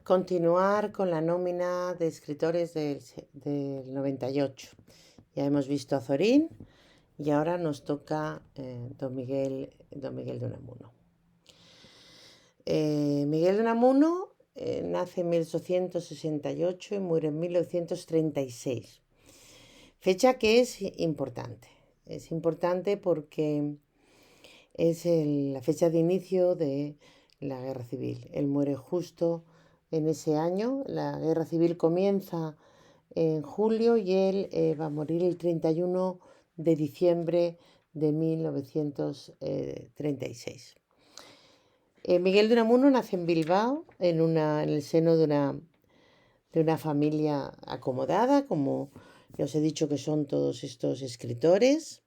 Continuar con la nómina de escritores del 98. Ya hemos visto a Zorín y ahora nos toca Don Miguel de Unamuno. Miguel de Unamuno nace en 1868 y muere en 1936. Fecha que es importante. Es importante porque es la fecha de inicio de la guerra civil. Él muere justo en ese año. La guerra civil comienza en julio y él va a morir el 31 de diciembre de 1936. Miguel de Unamuno nace en Bilbao, en el seno de una familia acomodada, como ya os he dicho que son todos estos escritores,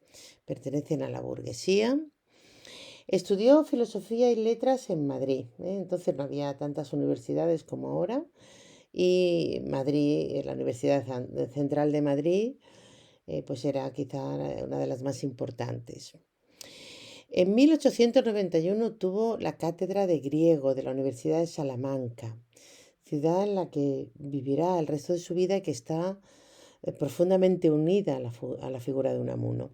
pertenecen a la burguesía. Estudió filosofía y letras en Madrid, entonces no había tantas universidades como ahora, y Madrid, la Universidad Central de Madrid, pues era quizá una de las más importantes. En 1891 tuvo la cátedra de griego de la Universidad de Salamanca, ciudad en la que vivirá el resto de su vida y que está profundamente unida a la figura de Unamuno.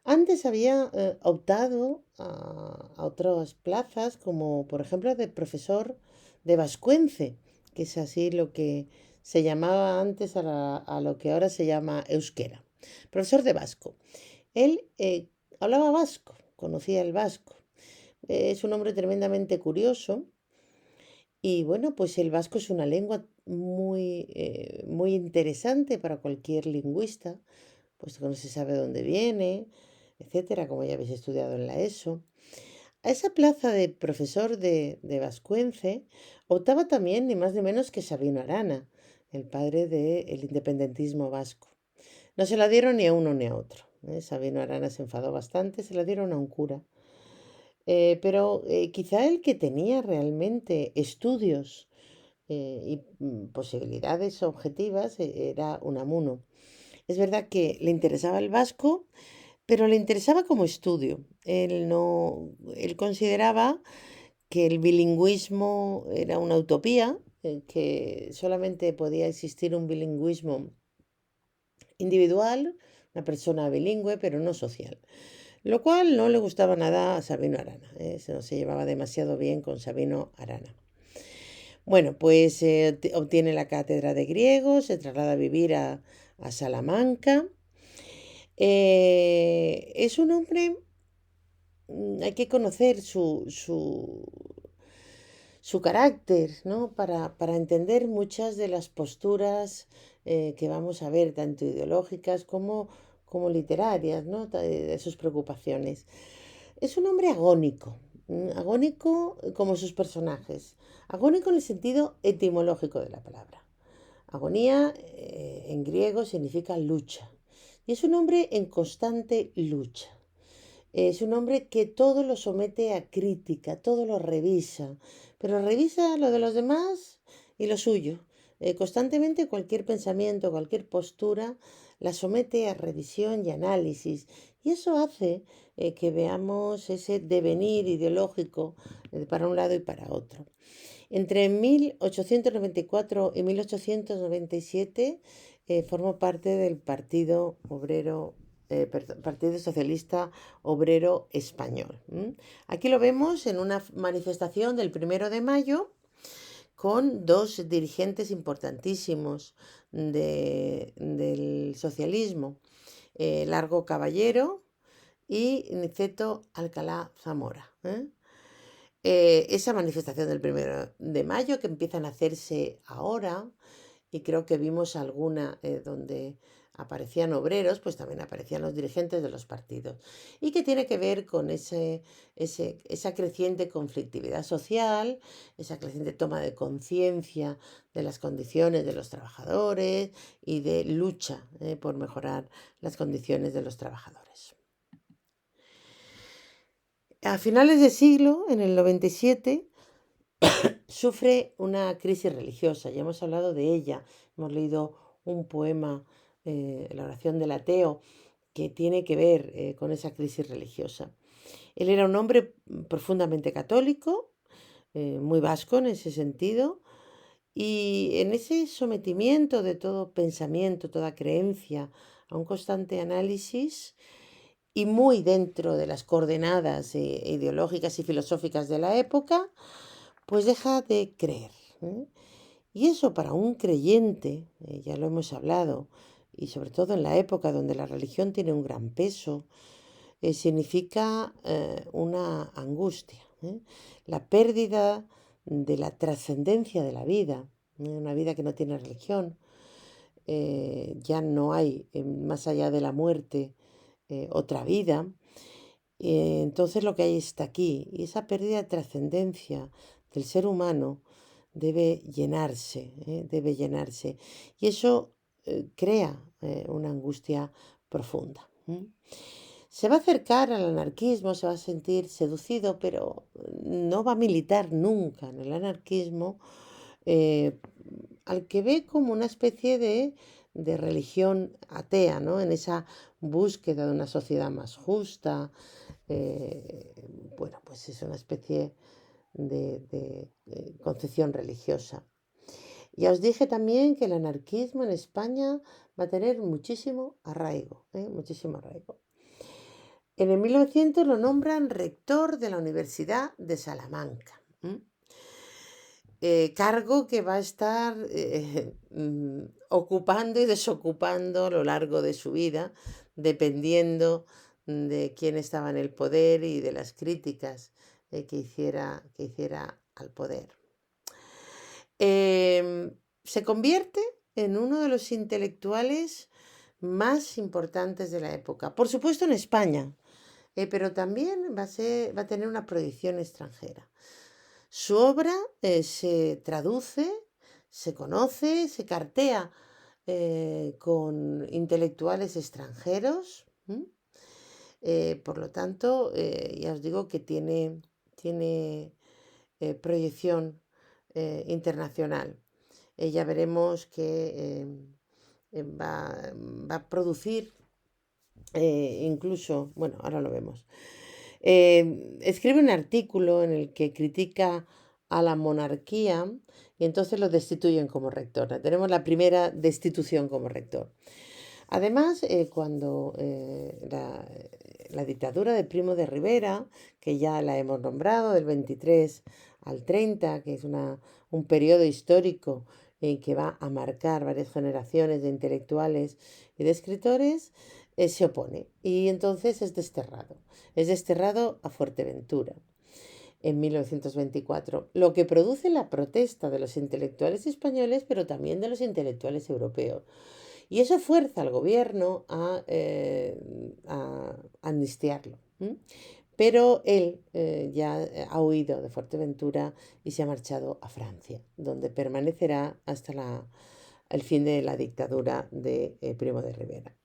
Antes había optado a otras plazas, como por ejemplo de profesor de vascuence, que es así lo que se llamaba antes a lo que ahora se llama euskera. Profesor de vasco. Él hablaba vasco, conocía el vasco. Es un hombre tremendamente curioso y bueno, pues el vasco es una lengua muy interesante para cualquier lingüista, puesto que no se sabe dónde viene, etcétera, como ya habéis estudiado en la ESO. A esa plaza de profesor de vascuence optaba también ni más ni menos que Sabino Arana, el padre del independentismo vasco. No se la dieron ni a uno ni a otro. Sabino Arana se enfadó bastante, se la dieron a un cura. Pero quizá el que tenía realmente estudios y posibilidades objetivas era Unamuno. Es verdad que le interesaba el vasco, pero le interesaba como estudio. Él consideraba que el bilingüismo era una utopía, que solamente podía existir un bilingüismo individual, una persona bilingüe, pero no social. Lo cual no le gustaba nada a Sabino Arana, no se llevaba demasiado bien con Sabino Arana. Bueno, pues obtiene la cátedra de griego, se traslada a vivir a Salamanca. Es un hombre, hay que conocer su carácter, ¿no? Para entender muchas de las posturas que vamos a ver, tanto ideológicas como literarias, ¿no? De sus preocupaciones. Es un hombre agónico, agónico como sus personajes, agónico en el sentido etimológico de la palabra. Agonía en griego significa lucha y es un hombre en constante lucha. Es un hombre que todo lo somete a crítica, todo lo revisa, pero revisa lo de los demás y lo suyo. Constantemente cualquier pensamiento, cualquier postura la somete a revisión y análisis. Y eso hace que veamos ese devenir ideológico para un lado y para otro. Entre 1894 y 1897 formó parte del Partido Socialista Obrero Español. Aquí lo vemos en una manifestación del 1 de mayo con dos dirigentes importantísimos del socialismo, Largo Caballero y Niceto Alcalá Zamora. Esa manifestación del 1 de mayo que empiezan a hacerse ahora, y creo que vimos alguna donde aparecían obreros, pues también aparecían los dirigentes de los partidos, y que tiene que ver con esa creciente conflictividad social, esa creciente toma de conciencia de las condiciones de los trabajadores y de lucha por mejorar las condiciones de los trabajadores. A finales de siglo, en el 97, sufre una crisis religiosa. Ya hemos hablado de ella. Hemos leído un poema, La oración del ateo, que tiene que ver con esa crisis religiosa. Él era un hombre profundamente católico, muy vasco en ese sentido, y en ese sometimiento de todo pensamiento, toda creencia, a un constante análisis y muy dentro de las coordenadas ideológicas y filosóficas de la época, pues deja de creer. ¿Eh? Y eso para un creyente, ya lo hemos hablado, y sobre todo en la época donde la religión tiene un gran peso, significa una angustia, ¿eh? La pérdida de la trascendencia de la vida, una vida que no tiene religión. Ya no hay más allá de la muerte otra vida. Entonces lo que hay está aquí, y esa pérdida de trascendencia del ser humano debe llenarse, y eso crea una angustia profunda. Se va a acercar al anarquismo, se va a sentir seducido, pero no va a militar nunca en el anarquismo, eh, al que ve como una especie de religión atea, ¿no? En esa búsqueda de una sociedad más justa. Bueno, pues es una especie de concepción religiosa. Ya os dije también que el anarquismo en España va a tener muchísimo arraigo, muchísimo arraigo. En el 1900 lo nombran rector de la Universidad de Salamanca. Cargo que va a estar ocupando y desocupando a lo largo de su vida, dependiendo de quién estaba en el poder y de las críticas que hiciera al poder. Se convierte en uno de los intelectuales más importantes de la época, por supuesto en España, pero también va a tener una proyección extranjera. Su obra se traduce, se conoce, se cartea con intelectuales extranjeros. Por lo tanto, ya os digo que tiene proyección internacional. Ya veremos que va a producir incluso, bueno, ahora lo vemos. Escribe un artículo en el que critica a la monarquía y entonces lo destituyen como rector. Tenemos la primera destitución como rector. Además, cuando la dictadura de Primo de Rivera, que ya la hemos nombrado, del 23 al 30, que es un periodo histórico en que va a marcar varias generaciones de intelectuales y de escritores, se opone y entonces es desterrado. Es desterrado a Fuerteventura en 1924, lo que produce la protesta de los intelectuales españoles, pero también de los intelectuales europeos. Y eso fuerza al gobierno a amnistiarlo. Pero él ya ha huido de Fuerteventura y se ha marchado a Francia, donde permanecerá hasta el fin de la dictadura de Primo de Rivera.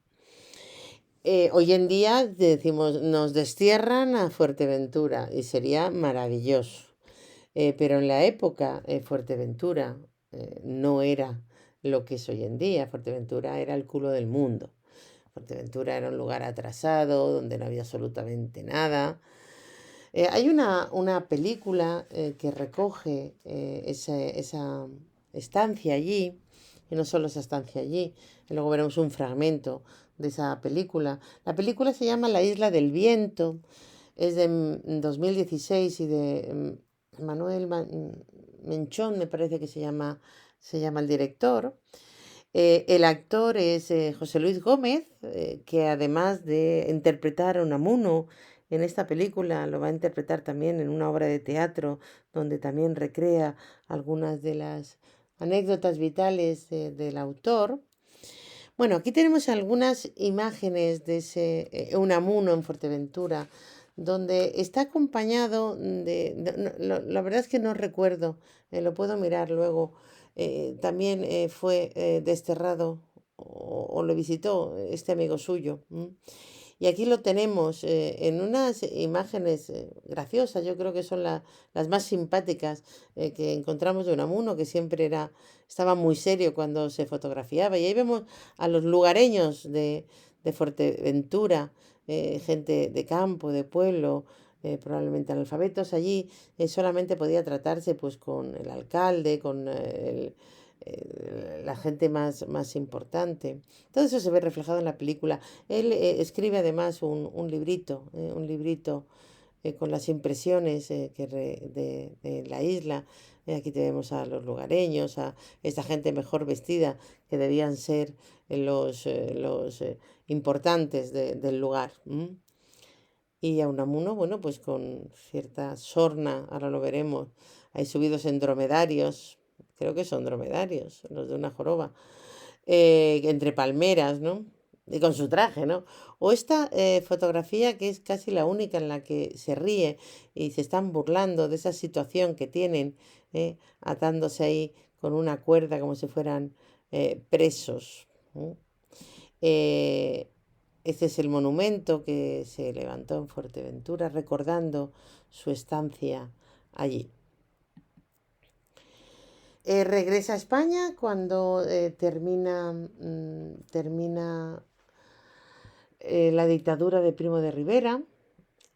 Hoy en día decimos, nos destierran a Fuerteventura y sería maravilloso. Pero en la época, Fuerteventura no era lo que es hoy en día. Fuerteventura era el culo del mundo. Fuerteventura era un lugar atrasado, donde no había absolutamente nada. Hay una película que recoge esa estancia allí, y no solo esa estancia allí, y luego veremos un fragmento de esa película. La película se llama La Isla del Viento, es de 2016 y de Manuel Menchón, me parece que se llama el director. El actor es José Luis Gómez, que además de interpretar a Unamuno en esta película, lo va a interpretar también en una obra de teatro donde también recrea algunas de las anécdotas vitales del autor. Bueno, aquí tenemos algunas imágenes de ese Unamuno en Fuerteventura, donde está acompañado la verdad es que no recuerdo, lo puedo mirar luego. También fue desterrado o lo visitó este amigo suyo. Y aquí lo tenemos en unas imágenes graciosas, yo creo que son las más simpáticas que encontramos de Unamuno, que siempre estaba muy serio cuando se fotografiaba. Y ahí vemos a los lugareños de Fuerteventura, gente de campo, de pueblo, probablemente analfabetos. Allí solamente podía tratarse pues con el alcalde, con la gente más importante. Todo eso se ve reflejado en la película. Él escribe además un librito con las impresiones de la isla. Aquí tenemos a los lugareños, a esta gente mejor vestida, que debían ser los importantes del lugar. Y a Unamuno, bueno, pues con cierta sorna, ahora lo veremos, hay subidos en dromedarios, creo que son dromedarios, los de una joroba, entre palmeras, ¿no? Y con su traje, ¿no? O esta fotografía que es casi la única en la que se ríe y se están burlando de esa situación que tienen, atándose ahí con una cuerda como si fueran presos. ¿No? Eh, este es el monumento que se levantó en Fuerteventura recordando su estancia allí. Regresa a España cuando termina la dictadura de Primo de Rivera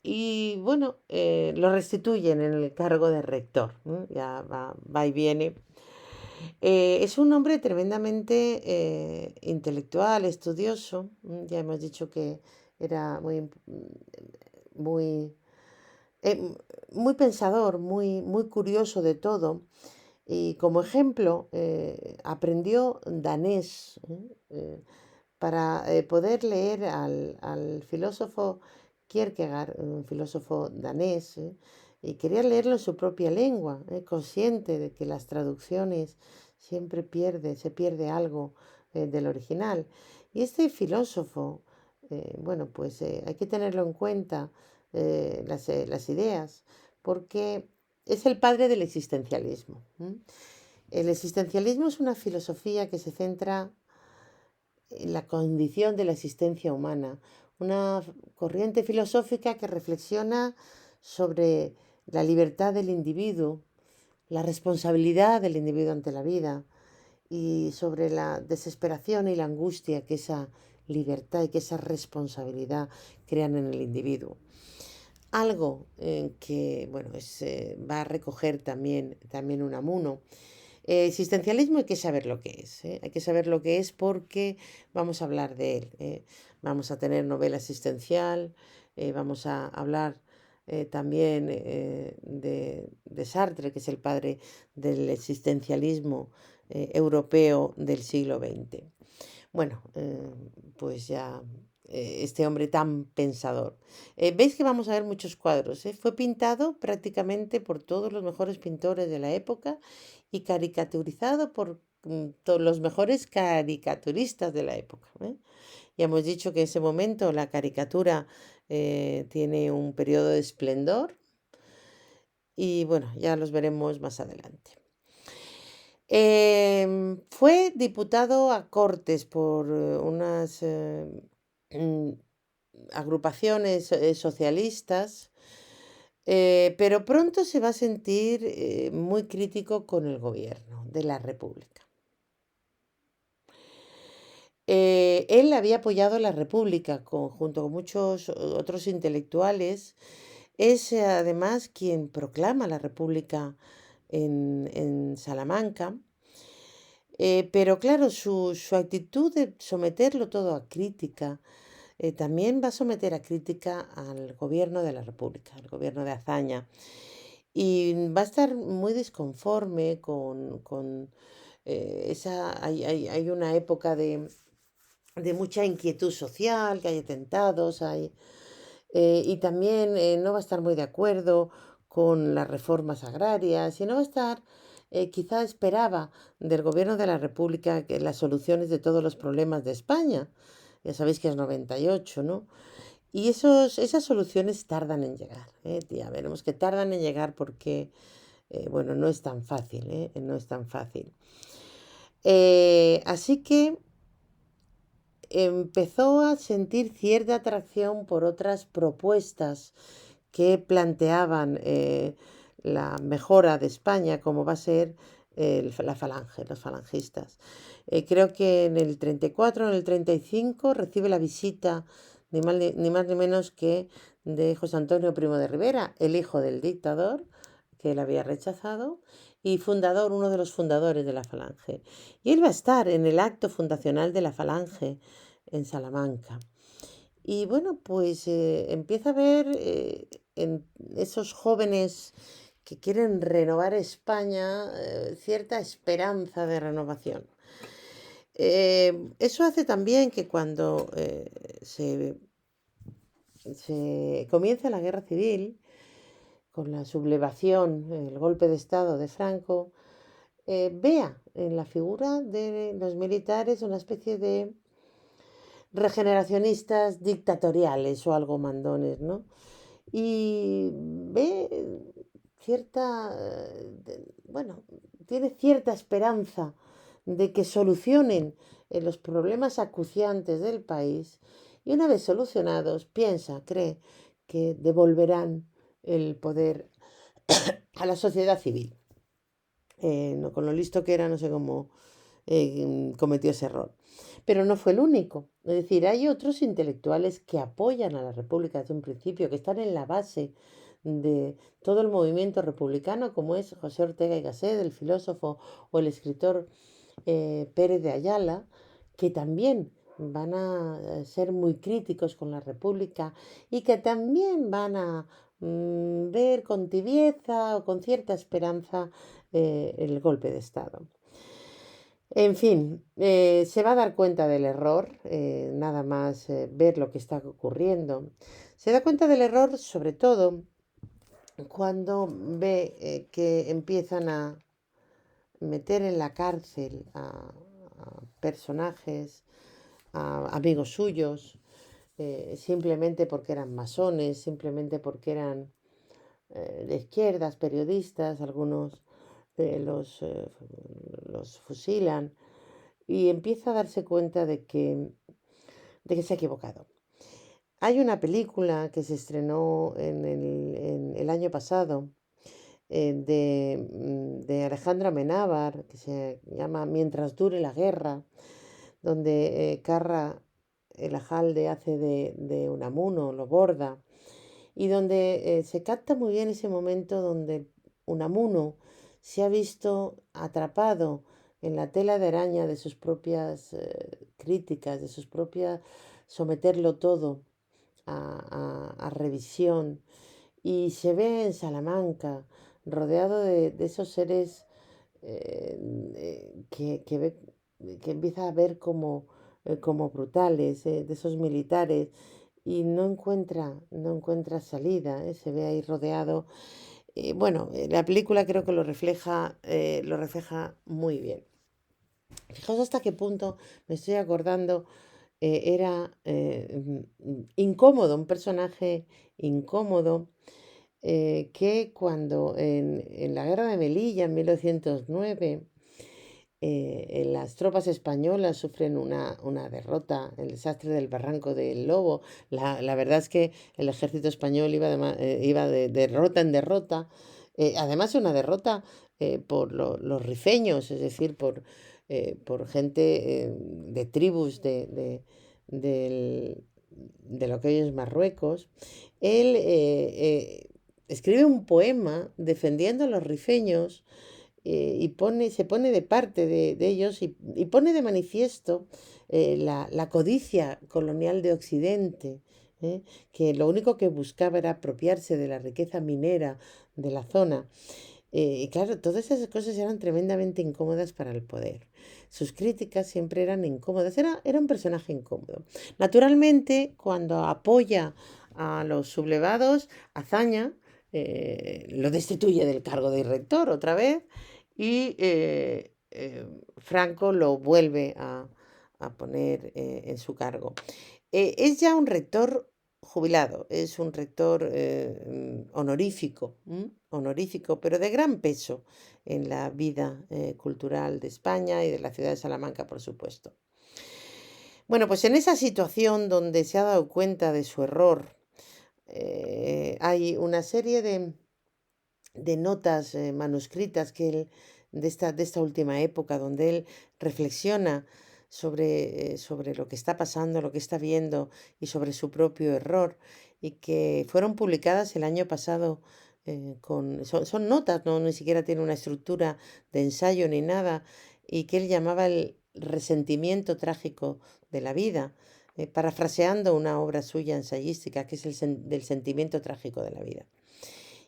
y bueno, lo restituyen en el cargo de rector, ¿no? Ya va y viene. Es un hombre tremendamente intelectual, estudioso. Ya hemos dicho que era muy, eh, muy pensador, muy curioso de todo. Y como ejemplo, aprendió danés para poder leer al filósofo Kierkegaard, un filósofo danés, y quería leerlo en su propia lengua, consciente de que las traducciones siempre se pierde algo del original. Y este filósofo, bueno, pues hay que tenerlo en cuenta, las ideas, porque es el padre del existencialismo. El existencialismo es una filosofía que se centra en la condición de la existencia humana, una corriente filosófica que reflexiona sobre la libertad del individuo, la responsabilidad del individuo ante la vida y sobre la desesperación y la angustia que esa libertad y que esa responsabilidad crean en el individuo. Algo que bueno, va a recoger también Unamuno. Existencialismo hay que saber lo que es, ¿eh? Hay que saber lo que es porque vamos a hablar de él. Vamos a tener novela existencial, vamos a hablar también de Sartre, que es el padre del existencialismo europeo del siglo XX. Bueno, pues ya este hombre tan pensador. Veis que vamos a ver muchos cuadros. Fue pintado prácticamente por todos los mejores pintores de la época y caricaturizado por todos los mejores caricaturistas de la época. Ya hemos dicho que en ese momento la caricatura tiene un periodo de esplendor y bueno, ya los veremos más adelante. Fue diputado a Cortes por unas agrupaciones socialistas, pero pronto se va a sentir muy crítico con el gobierno de la República. Él había apoyado la República junto con muchos otros intelectuales. Es además quien proclama la República en Salamanca. Pero claro, su actitud de someterlo todo a crítica, también va a someter a crítica al gobierno de la República, al gobierno de Azaña. Y va a estar muy disconforme con esa... Hay una época de mucha inquietud social, que hay atentados, y también no va a estar muy de acuerdo con las reformas agrarias y no va a estar, quizá esperaba del gobierno de la República que las soluciones de todos los problemas de España. Ya sabéis que es 98, ¿no? Y esas soluciones tardan en llegar, ¿eh? Ya veremos que tardan en llegar porque, bueno, no es tan fácil, ¿eh? No es tan fácil. Así que empezó a sentir cierta atracción por otras propuestas que planteaban la mejora de España, como va a ser la falange, los falangistas. Creo que en el 34, en el 35, recibe la visita ni más ni menos que de José Antonio Primo de Rivera, el hijo del dictador, que él había rechazado, y uno de los fundadores de la Falange. Y él va a estar en el acto fundacional de la Falange en Salamanca. Y bueno, pues empieza a ver en esos jóvenes que quieren renovar España cierta esperanza de renovación. Eso hace también que cuando se comienza la guerra civil, con la sublevación, el golpe de Estado de Franco, vea en la figura de los militares una especie de regeneracionistas dictatoriales o algo mandones, ¿no? Y ve cierta, bueno, tiene cierta esperanza de que solucionen los problemas acuciantes del país y una vez solucionados, cree que devolverán el poder a la sociedad civil. No, con lo listo que era, no sé cómo cometió ese error. Pero no fue el único. Es decir, hay otros intelectuales que apoyan a la República desde un principio, que están en la base de todo el movimiento republicano, como es José Ortega y Gasset, el filósofo, o el escritor Pérez de Ayala, que también van a ser muy críticos con la República y que también van a ver con tibieza o con cierta esperanza el golpe de Estado. En fin, se va a dar cuenta del error, nada más ver lo que está ocurriendo. Se da cuenta del error sobre todo cuando ve que empiezan a meter en la cárcel a personajes, a amigos suyos, simplemente porque eran masones, simplemente porque eran de izquierdas, periodistas, algunos los fusilan y empieza a darse cuenta de que se ha equivocado. Hay una película que se estrenó en el año pasado de Alejandro Amenábar, que se llama Mientras dure la guerra, donde Carra Elajalde hace de Unamuno, lo borda, y donde se capta muy bien ese momento donde Unamuno se ha visto atrapado en la tela de araña de sus propias críticas, de sus propias, someterlo todo a revisión, y se ve en Salamanca rodeado de esos seres que empieza a ver como brutales, de esos militares, y no encuentra salida, se ve ahí rodeado. Bueno, la película creo que lo refleja muy bien. Fijaos hasta qué punto me estoy acordando, era incómodo, un personaje incómodo, que cuando en la guerra de Melilla en 1909 las tropas españolas sufren una derrota, el desastre del Barranco del Lobo. La verdad es que el ejército español iba de derrota en derrota. Además, una derrota por los rifeños, es decir, por gente de tribus del- de lo que hoy es Marruecos. Él escribe un poema defendiendo a los rifeños y se pone de parte de ellos y pone de manifiesto la codicia colonial de Occidente, que lo único que buscaba era apropiarse de la riqueza minera de la zona. Y claro, todas esas cosas eran tremendamente incómodas para el poder. Sus críticas siempre eran incómodas. Era un personaje incómodo. Naturalmente, cuando apoya a los sublevados, Azaña lo destituye del cargo de rector otra vez y Franco lo vuelve a poner en su cargo. Es ya un rector jubilado, es un rector honorífico, pero de gran peso en la vida cultural de España y de la ciudad de Salamanca, por supuesto. Bueno, pues en esa situación donde se ha dado cuenta de su error, hay una serie de notas manuscritas de esta última época, donde él reflexiona sobre lo que está pasando, lo que está viendo y sobre su propio error. y que fueron publicadas el año pasado. Son notas, no ni siquiera tiene una estructura de ensayo ni nada, y que él llamaba el resentimiento trágico de la vida, parafraseando una obra suya ensayística, que es del sentimiento trágico de la vida.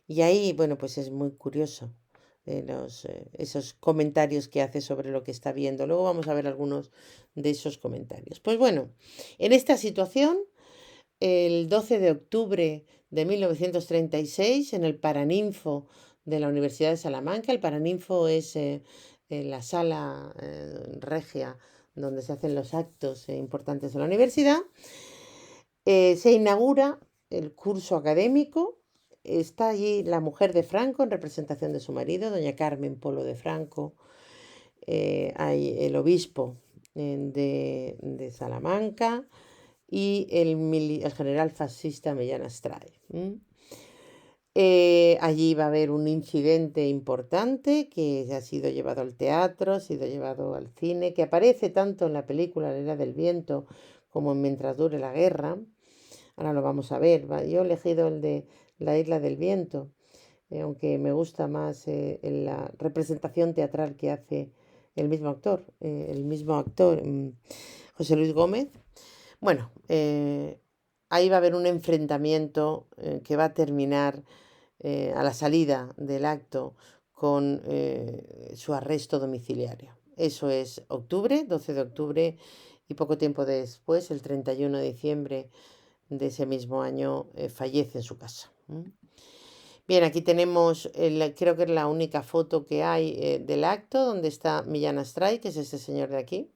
Y ahí, bueno, pues es muy curioso esos comentarios que hace sobre lo que está viendo. Luego vamos a ver algunos de esos comentarios. Pues bueno, en esta situación, el 12 de octubre de 1936, en el Paraninfo de la Universidad de Salamanca. El Paraninfo es la sala regia donde se hacen los actos importantes de la universidad. Se inaugura el curso académico. Está allí la mujer de Franco en representación de su marido, doña Carmen Polo de Franco. Hay el obispo de Salamanca y el general fascista Millán Astray. Allí va a haber un incidente importante que ha sido llevado al teatro, ha sido llevado al cine, que aparece tanto en la película La Era del Viento como en Mientras dure la guerra. Ahora lo vamos a ver. Yo he elegido el de La Isla del Viento, aunque me gusta más la representación teatral que hace el mismo actor, José Luis Gómez. Bueno, ahí va a haber un enfrentamiento que va a terminar a la salida del acto con su arresto domiciliario. Eso es octubre, 12 de octubre, y poco tiempo después, el 31 de diciembre de ese mismo año, fallece en su casa. Bien, aquí tenemos, creo que es la única foto que hay del acto, donde está Millán Astray, que es este señor de aquí,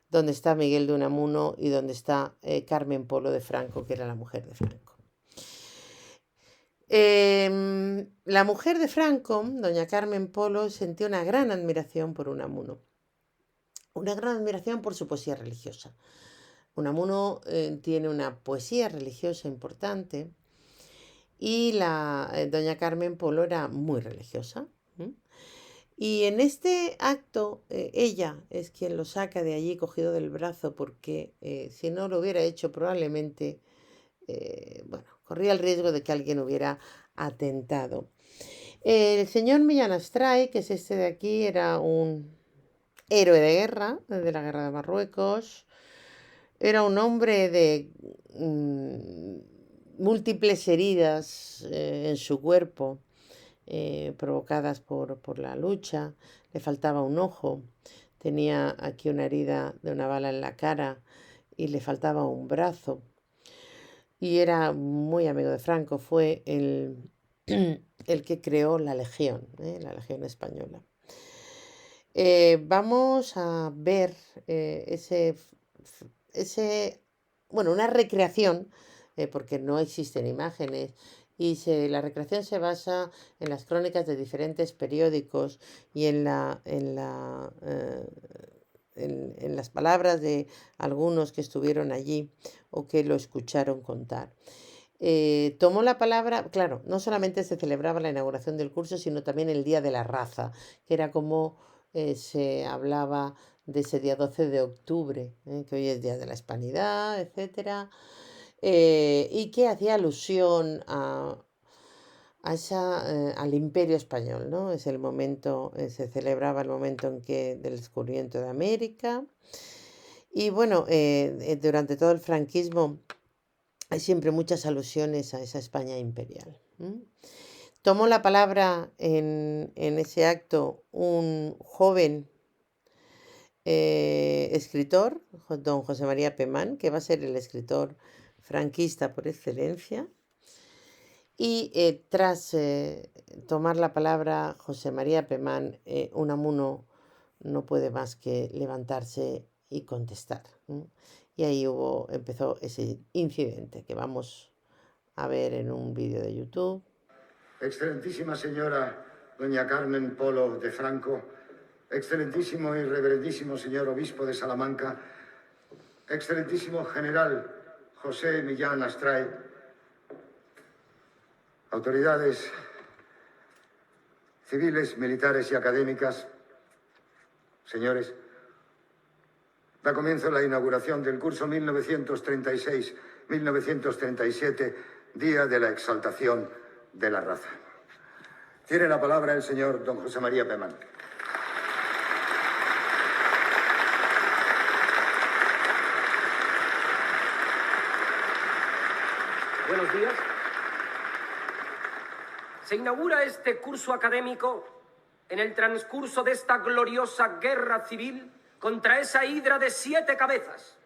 donde está Miguel de Unamuno y donde está Carmen Polo de Franco, que era la mujer de Franco. La mujer de Franco, doña Carmen Polo, sentía una gran admiración por Unamuno, una gran admiración por su poesía religiosa. Unamuno tiene una poesía religiosa importante y doña Carmen Polo era muy religiosa. Y en este acto, ella es quien lo saca de allí cogido del brazo, porque si no lo hubiera hecho, probablemente, bueno, corría el riesgo de que alguien hubiera atentado. El señor Millán Astray, que es este de aquí, era un héroe de guerra, de la guerra de Marruecos. Era un hombre de múltiples heridas en su cuerpo, provocadas por la lucha. Le faltaba un ojo, tenía aquí una herida de una bala en la cara y le faltaba un brazo. Y era muy amigo de Franco, fue el que creó la Legión Española. Vamos a ver bueno, una recreación, porque no existen imágenes, y la recreación se basa en las crónicas de diferentes periódicos y en las palabras de algunos que estuvieron allí o que lo escucharon contar. Tomó la palabra, claro, no solamente se celebraba la inauguración del curso, sino también el Día de la Raza, que era como se hablaba de ese día 12 de octubre, que hoy es Día de la Hispanidad, etcétera, y que hacía alusión al Imperio Español, ¿no? Es el momento, se celebraba el momento del descubrimiento de América. Y bueno, durante todo el franquismo hay siempre muchas alusiones a esa España imperial. Tomó la palabra en ese acto un joven escritor, don José María Pemán, que va a ser el escritor franquista por excelencia. Y tras tomar la palabra José María Pemán, Unamuno no puede más que levantarse y contestar. Y ahí empezó ese incidente que vamos a ver en un vídeo de YouTube. Excelentísima señora doña Carmen Polo de Franco, excelentísimo y reverendísimo señor obispo de Salamanca, excelentísimo general José Millán Astray, autoridades civiles, militares y académicas, señores, Da comienzo la inauguración del curso 1936-1937, Día de la Exaltación de la Raza. Tiene la palabra el señor don José María Pemán. Buenos días. Se inaugura este curso académico en el transcurso de esta gloriosa guerra civil contra esa hidra de 7 cabezas.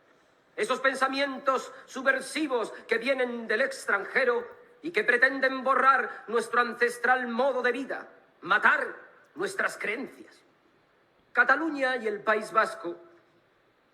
Esos pensamientos subversivos que vienen del extranjero y que pretenden borrar nuestro ancestral modo de vida, matar nuestras creencias. Cataluña y el País Vasco,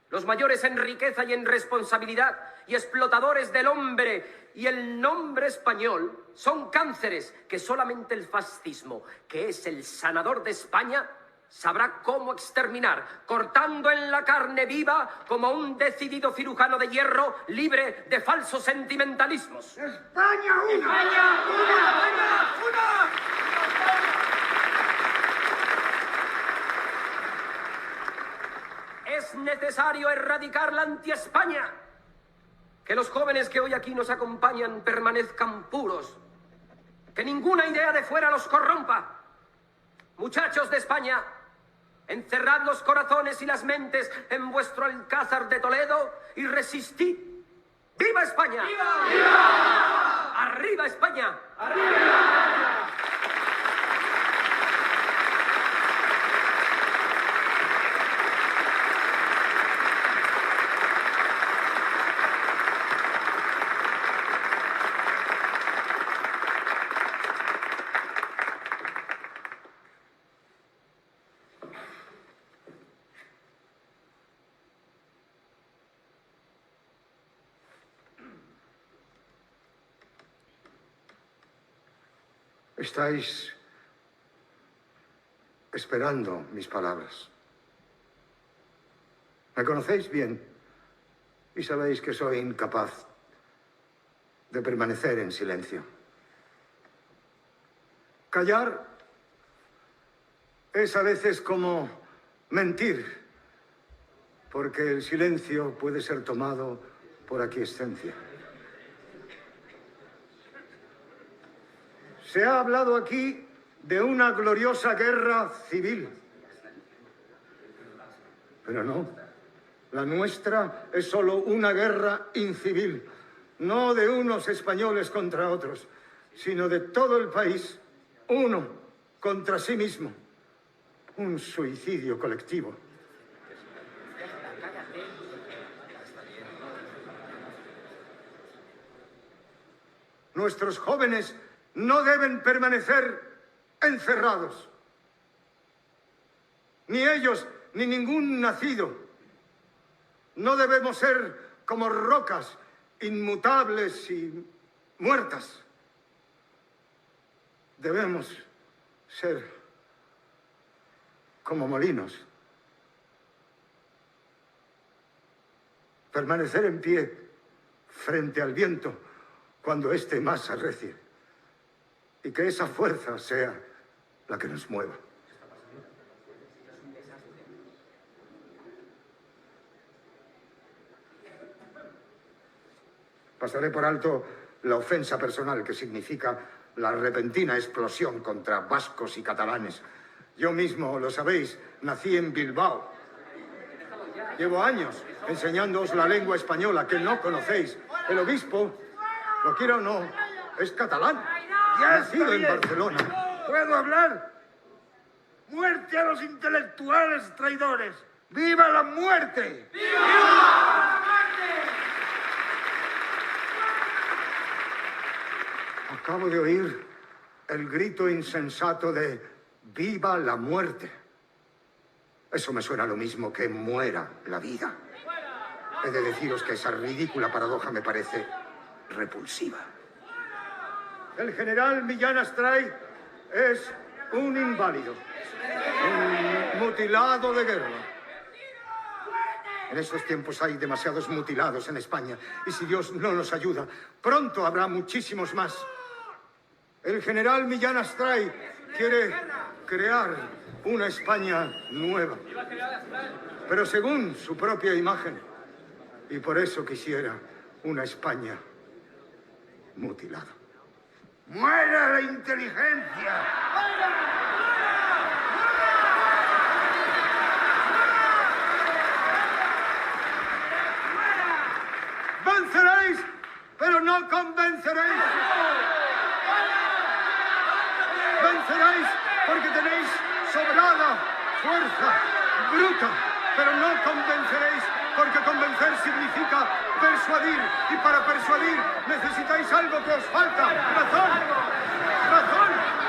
los mayores en riqueza y en responsabilidad y explotadores del hombre y el nombre español, son cánceres que solamente el fascismo, que es el sanador de España, sabrá cómo exterminar, cortando en la carne viva como un decidido cirujano de hierro libre de falsos sentimentalismos. ¡España una! ¡España una! Es necesario erradicar la anti-España. Que los jóvenes que hoy aquí nos acompañan permanezcan puros. Que ninguna idea de fuera los corrompa. Muchachos de España, encerrad los corazones y las mentes en vuestro alcázar de Toledo y resistid. ¡Viva España! ¡Viva! ¡Viva! ¡Arriba España! ¡Arriba! Estáis esperando mis palabras. Me conocéis bien y sabéis que soy incapaz de permanecer en silencio. Callar es a veces como mentir, porque el silencio puede ser tomado por aquiescencia. Se ha hablado aquí de una gloriosa guerra civil. Pero no, la nuestra es solo una guerra incivil, no de unos españoles contra otros, sino de todo el país, uno contra sí mismo, un suicidio colectivo. Nuestros jóvenes no deben permanecer encerrados. Ni ellos, ni ningún nacido. No debemos ser como rocas inmutables y muertas. Debemos ser como molinos. Permanecer en pie frente al viento cuando éste más arrecie. Y que esa fuerza sea la que nos mueva. Pasaré por alto la ofensa personal que significa la repentina explosión contra vascos y catalanes. Yo mismo, lo sabéis, nací en Bilbao. Llevo años enseñándoos la lengua española que no conocéis. El obispo, lo quiera o no, es catalán. Nacido en Barcelona. ¿Puedo hablar? ¡Muerte a los intelectuales traidores! ¡Viva la muerte! ¡Viva la muerte! Acabo de oír el grito insensato de ¡viva la muerte! Eso me suena lo mismo que muera la vida. He de deciros que esa ridícula paradoja me parece repulsiva. El general Millán Astray es un inválido, un mutilado de guerra. En estos tiempos hay demasiados mutilados en España, y si Dios no nos ayuda, pronto habrá muchísimos más. El general Millán Astray quiere crear una España nueva, pero según su propia imagen. Y por eso quisiera una España mutilada. ¡Muera la inteligencia! ¡Venceréis, pero no convenceréis! ¡Venceréis porque tenéis sobrada fuerza bruta! Pero no convenceréis porque convencer significa persuadir. Y para persuadir necesitáis algo que os falta. ¡Razón! ¡Razón!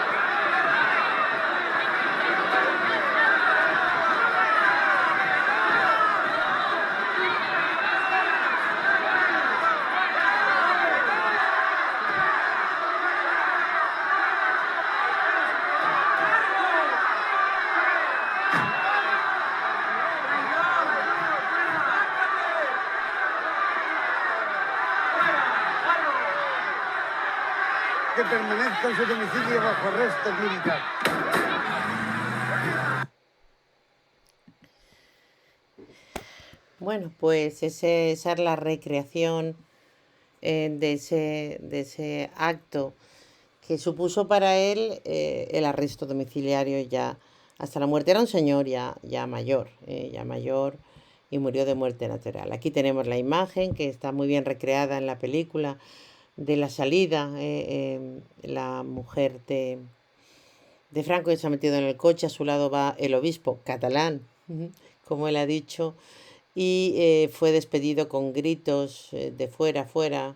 Que permanezca en su domicilio bajo arresto militar. Bueno, pues esa es la recreación de ese acto que supuso para él el arresto domiciliario ya hasta la muerte. Era un señor ya mayor y murió de muerte natural. Aquí tenemos la imagen que está muy bien recreada en la película de la salida. La mujer de Franco que se ha metido en el coche, a su lado va el obispo catalán, como él ha dicho, y fue despedido con gritos de fuera, fuera,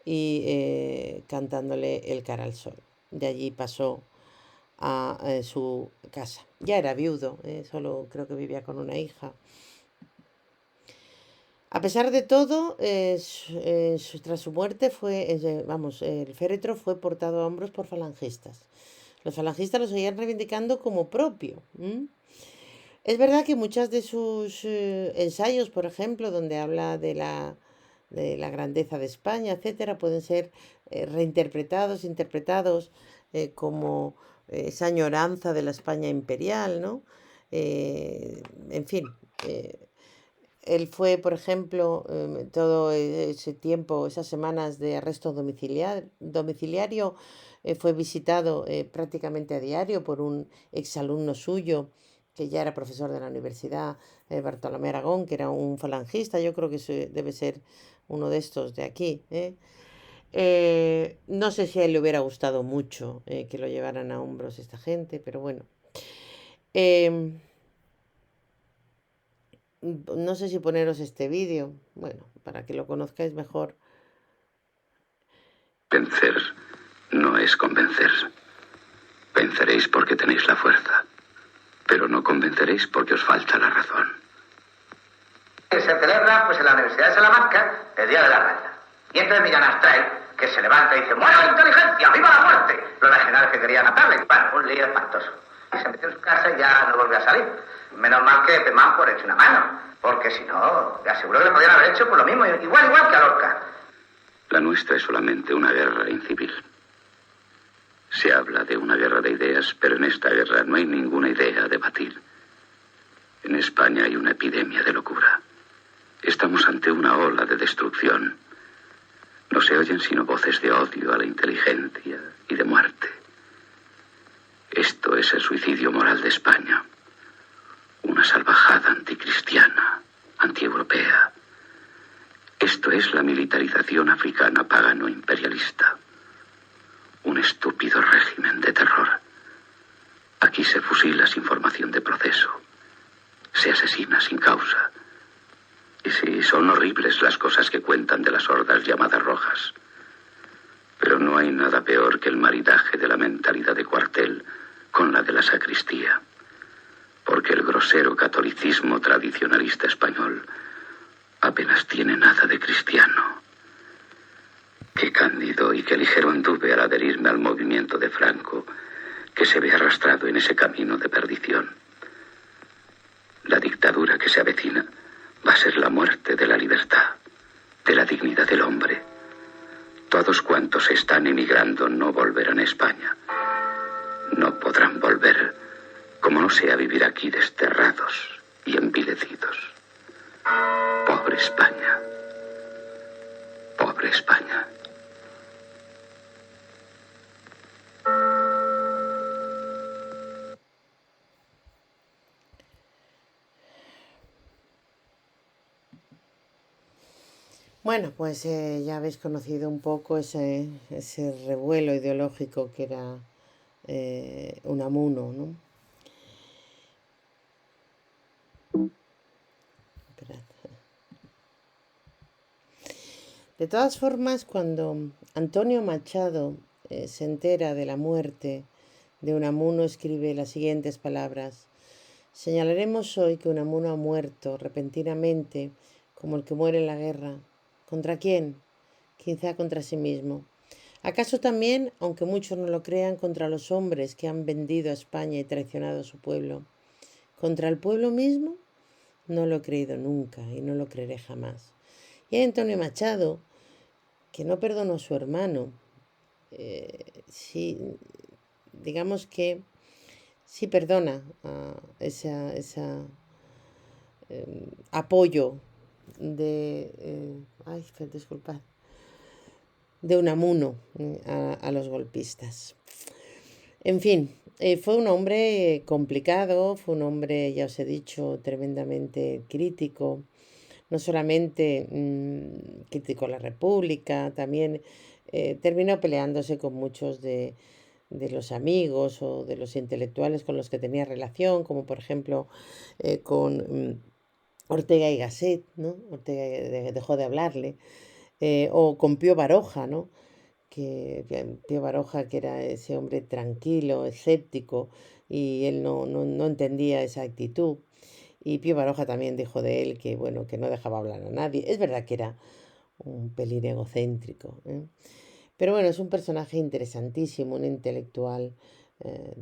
y cantándole El cara al sol. De allí pasó a su casa. Ya era viudo, solo creo que vivía con una hija. A pesar de todo, tras su muerte el féretro fue portado a hombros por falangistas. Los falangistas lo seguían reivindicando como propio. Es verdad que muchas de sus ensayos, por ejemplo, donde habla de la grandeza de España, etcétera, pueden ser interpretados como esa añoranza de la España imperial, ¿no? En fin, él fue, por ejemplo, todo ese tiempo, esas semanas de arresto domiciliario, fue visitado prácticamente a diario por un exalumno suyo, que ya era profesor de la Universidad, Bartolomé Aragón, que era un falangista. Yo creo que debe ser uno de estos de aquí. No sé si a él le hubiera gustado mucho que lo llevaran a hombros esta gente, pero bueno. No sé si poneros este vídeo, bueno, para que lo conozcáis mejor. Vencer no es convencer. Venceréis porque tenéis la fuerza, pero no convenceréis porque os falta la razón. Se celebra pues en la Universidad de Salamanca el Día de la Raza. Y entonces Millán Astray, que se levanta y dice ¡muera la inteligencia! ¡Viva la muerte! Los legionarios que querían matarle. Bueno, un lío espantoso. Y se metió en su casa y ya no volvió a salir. Menos mal que Pemán echó una mano, porque si no, le aseguro que le podían haber hecho por lo mismo, igual que a Lorca. La nuestra es solamente una guerra incivil. Se habla de una guerra de ideas, pero en esta guerra no hay ninguna idea a debatir. En España hay una epidemia de locura. Estamos ante una ola de destrucción. No se oyen sino voces de odio a la inteligencia y de muerte. Esto es el suicidio moral de España. Una salvajada anticristiana, antieuropea. Esto es la militarización africana pagano-imperialista. Un estúpido régimen de terror. Aquí se fusila sin formación de proceso. Se asesina sin causa. Y sí, son horribles las cosas que cuentan de las hordas llamadas rojas. Pero no hay nada peor que el maridaje de la mentalidad de cuartel con la de la sacristía. Porque el grosero catolicismo tradicionalista español apenas tiene nada de cristiano. Qué cándido y qué ligero anduve al adherirme al movimiento de Franco, que se ve arrastrado en ese camino de perdición. La dictadura que se avecina va a ser la muerte de la libertad, de la dignidad del hombre. Todos cuantos están emigrando no volverán a España. No podrán volver, como no no sea vivir aquí desterrados y envilecidos. Pobre España. Pobre España. Bueno, pues ya habéis conocido un poco ese revuelo ideológico que era Unamuno, ¿no? Esperad. De todas formas, cuando Antonio Machado se entera de la muerte de Unamuno, escribe las siguientes palabras: señalaremos hoy que Unamuno ha muerto repentinamente, como el que muere en la guerra. ¿Contra quién? Quizá contra sí mismo. ¿Acaso también, aunque muchos no lo crean, contra los hombres que han vendido a España y traicionado a su pueblo? ¿Contra el pueblo mismo? No lo he creído nunca y no lo creeré jamás. Y hay Antonio Machado, que no perdonó a su hermano. Sí, digamos que sí perdona ese apoyo disculpad, de Unamuno a los golpistas. En fin, fue un hombre complicado, fue un hombre, ya os he dicho, tremendamente crítico. No solamente criticó la República, también terminó peleándose con muchos de los amigos o de los intelectuales con los que tenía relación, como por ejemplo con Ortega y Gasset, ¿no? Ortega dejó de hablarle, o con Pío Baroja, ¿no? Que Pío Baroja, que era ese hombre tranquilo, escéptico, y él no entendía esa actitud. Y Pío Baroja también dijo de él que, bueno, que no dejaba hablar a nadie. Es verdad que era un pelín egocéntrico, ¿eh? Pero bueno, es un personaje interesantísimo, un intelectual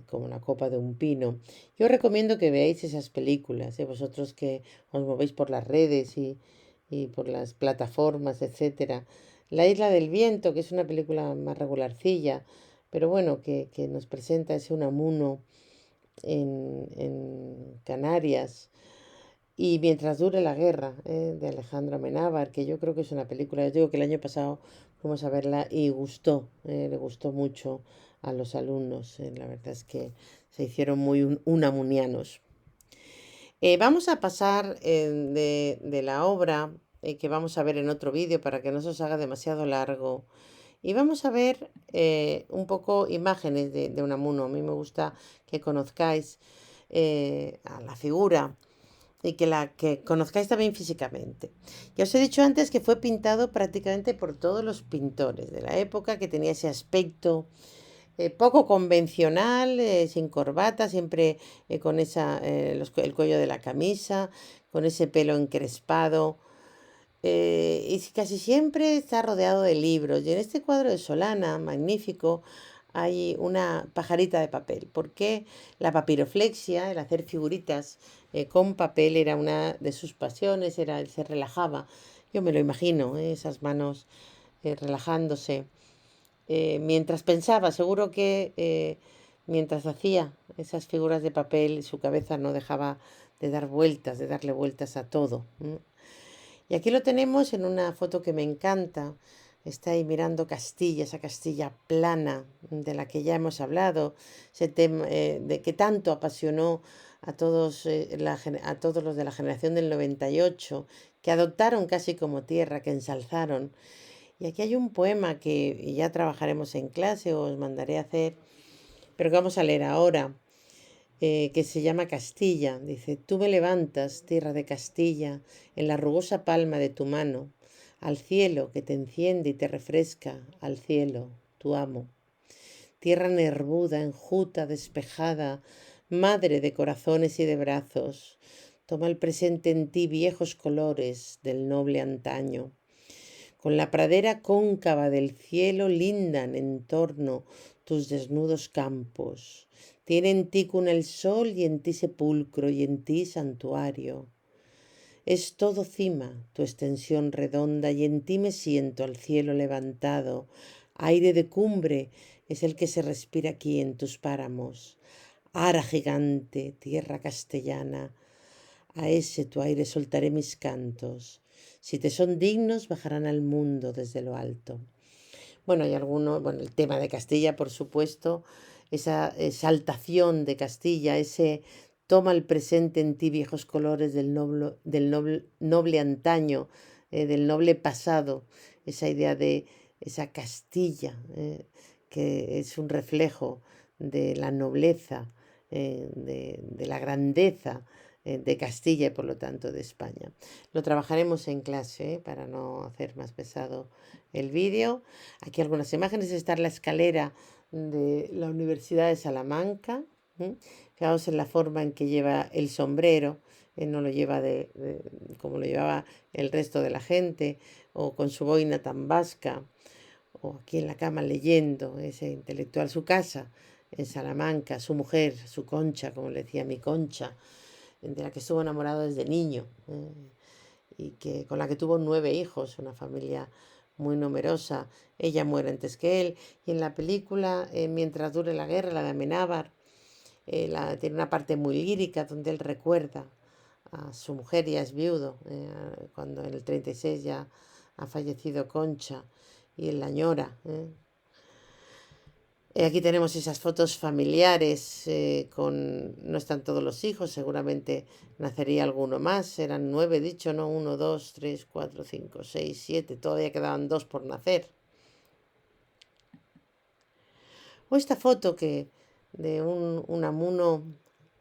como la copa de un pino. Yo os recomiendo que veáis esas películas, vosotros que os movéis por las redes y por las plataformas, etcétera. La Isla del Viento, que es una película más regularcilla, pero bueno, que nos presenta ese Unamuno en Canarias. Y Mientras dure la guerra, de Alejandro Amenábar, que yo creo que es una película, yo digo que el año pasado fuimos a verla y gustó, le gustó mucho a los alumnos. La verdad es que se hicieron muy unamunianos. Vamos a pasar de la obra que vamos a ver en otro vídeo para que no se os haga demasiado largo. Y vamos a ver un poco imágenes de Unamuno. A mí me gusta que conozcáis a la figura y que conozcáis también físicamente. Ya os he dicho antes que fue pintado prácticamente por todos los pintores de la época, que tenía ese aspecto poco convencional, sin corbata, siempre con el cuello de la camisa, con ese pelo encrespado. Y casi siempre está rodeado de libros. Y en este cuadro de Solana, magnífico, hay una pajarita de papel, porque la papiroflexia, el hacer figuritas con papel, era una de sus pasiones, él se relajaba. Yo me lo imagino, esas manos relajándose. Mientras pensaba, seguro que mientras hacía esas figuras de papel, su cabeza no dejaba de darle vueltas a todo. Y aquí lo tenemos en una foto que me encanta. Está ahí mirando Castilla, esa Castilla plana de la que ya hemos hablado, ese tema de que tanto apasionó a todos, a todos los de la generación del 98, que adoptaron casi como tierra, que ensalzaron. Y aquí hay un poema que ya trabajaremos en clase, o os mandaré a hacer, pero que vamos a leer ahora, que se llama Castilla. Dice: tú me levantas, tierra de Castilla, en la rugosa palma de tu mano, al cielo que te enciende y te refresca, al cielo, tu amo. Tierra nervuda, enjuta, despejada, madre de corazones y de brazos, toma el presente en ti viejos colores del noble antaño. Con la pradera cóncava del cielo lindan en torno tus desnudos campos. Tiene en ti cuna el sol y en ti sepulcro y en ti santuario. Es todo cima tu extensión redonda y en ti me siento al cielo levantado. Aire de cumbre es el que se respira aquí en tus páramos. Ara gigante, tierra castellana, a ese tu aire soltaré mis cantos. Si te son dignos, bajarán al mundo desde lo alto. Bueno, hay algunos, bueno, el tema de Castilla, por supuesto, esa exaltación de Castilla, ese toma el presente en ti, viejos colores noble antaño, del noble pasado, esa idea de esa Castilla, que es un reflejo de la nobleza, de la grandeza de Castilla y por lo tanto de España. Lo trabajaremos en clase, para no hacer más pesado el vídeo. Aquí algunas imágenes. Está la escalera de la Universidad de Salamanca. Fijaos en la forma en que lleva el sombrero. No lo lleva como lo llevaba el resto de la gente, o con su boina tan vasca, o aquí en la cama leyendo, ese intelectual. Su casa en Salamanca, su mujer, su Concha, como le decía, mi Concha, de la que estuvo enamorado desde niño, y con la que tuvo 9 hijos, una familia muy numerosa. Ella muere antes que él. Y en la película, Mientras dure la guerra, la de Amenábar, tiene una parte muy lírica donde él recuerda a su mujer, ya es viudo, cuando en el 36 ya ha fallecido Concha, y él la añora. Aquí tenemos esas fotos familiares, no están todos los hijos, seguramente nacería alguno más. Eran 9, dicho, ¿no? 1, 2, 3, 4, 5, 6, 7, todavía quedaban 2 por nacer. O esta foto de un Unamuno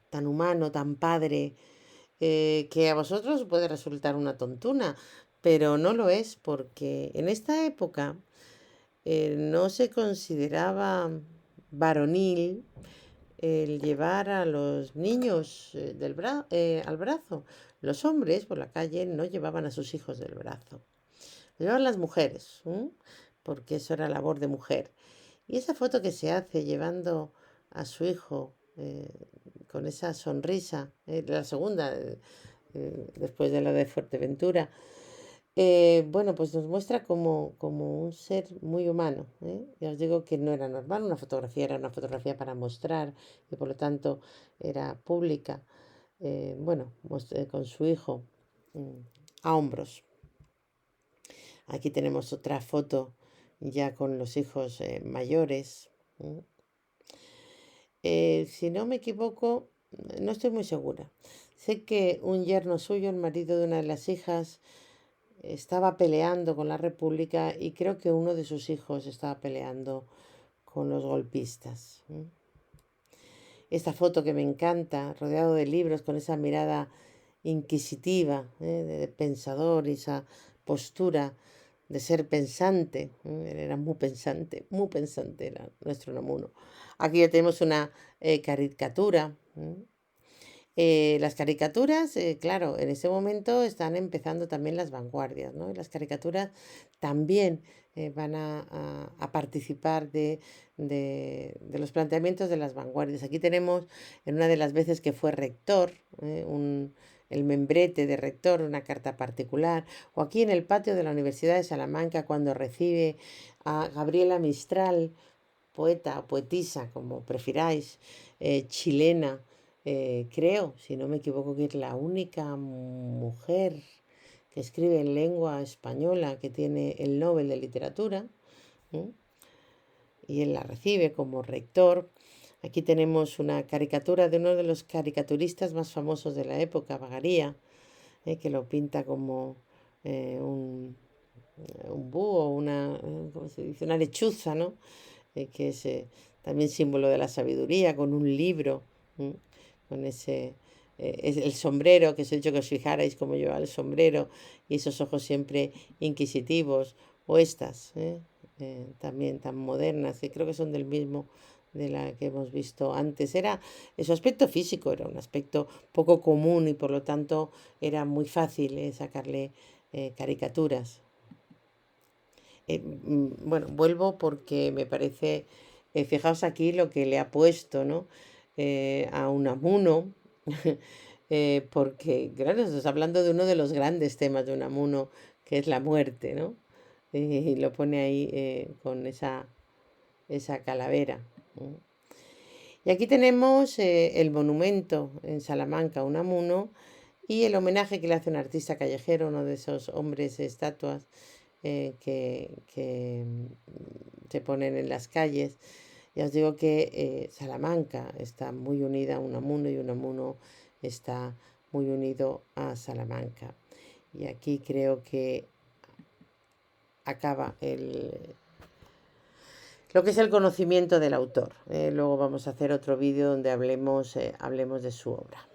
tan humano, tan padre, que a vosotros puede resultar una tontuna, pero no lo es, porque en esta época no se consideraba varonil el llevar a los niños al brazo. Los hombres por la calle no llevaban a sus hijos del brazo. Lo llevaban las mujeres, porque eso era labor de mujer. Y esa foto que se hace llevando a su hijo con esa sonrisa, la segunda, después de la de Fuerteventura, bueno, pues nos muestra como un ser muy humano. Ya os digo que no era normal, una fotografía era una fotografía para mostrar y por lo tanto era pública. Bueno, con su hijo a hombros. Aquí tenemos otra foto ya con los hijos mayores. Si no me equivoco, no estoy muy segura. Sé que un yerno suyo, el marido de una de las hijas, estaba peleando con la República, y creo que uno de sus hijos estaba peleando con los golpistas. Esta foto que me encanta, rodeado de libros, con esa mirada inquisitiva, de pensador, y esa postura de ser pensante. Él era muy pensante era nuestro Unamuno. Aquí ya tenemos una caricatura. Las caricaturas, claro, en ese momento están empezando también las vanguardias, ¿no? Y las caricaturas también van a participar de los planteamientos de las vanguardias. Aquí tenemos, en una de las veces que fue rector, el membrete de rector, una carta particular, o aquí en el patio de la Universidad de Salamanca, cuando recibe a Gabriela Mistral, poeta o poetisa, como prefiráis, chilena. Creo, si no me equivoco, que es la única mujer que escribe en lengua española que tiene el Nobel de Literatura, y él la recibe como rector. Aquí tenemos una caricatura de uno de los caricaturistas más famosos de la época, Bagaría, que lo pinta como un búho, ¿cómo se dice? Una lechuza, ¿no? Que es también símbolo de la sabiduría, con un libro, con ese, es el sombrero, que os he dicho que os fijarais cómo lleva el sombrero, y esos ojos siempre inquisitivos, o estas, también tan modernas, y creo que son del mismo de la que hemos visto antes. Su aspecto físico era un aspecto poco común, y por lo tanto era muy fácil sacarle caricaturas. Bueno, vuelvo porque me parece, fijaos aquí lo que le ha puesto, ¿no? A Unamuno, porque, claro, estás hablando de uno de los grandes temas de Unamuno, que es la muerte, ¿no? Y lo pone ahí con esa calavera. Y aquí tenemos el monumento en Salamanca a Unamuno y el homenaje que le hace un artista callejero, uno de esos hombres estatuas que se ponen en las calles. Ya os digo que Salamanca está muy unida a Unamuno y Unamuno está muy unido a Salamanca. Y aquí creo que acaba lo que es el conocimiento del autor. Luego vamos a hacer otro vídeo donde hablemos de su obra.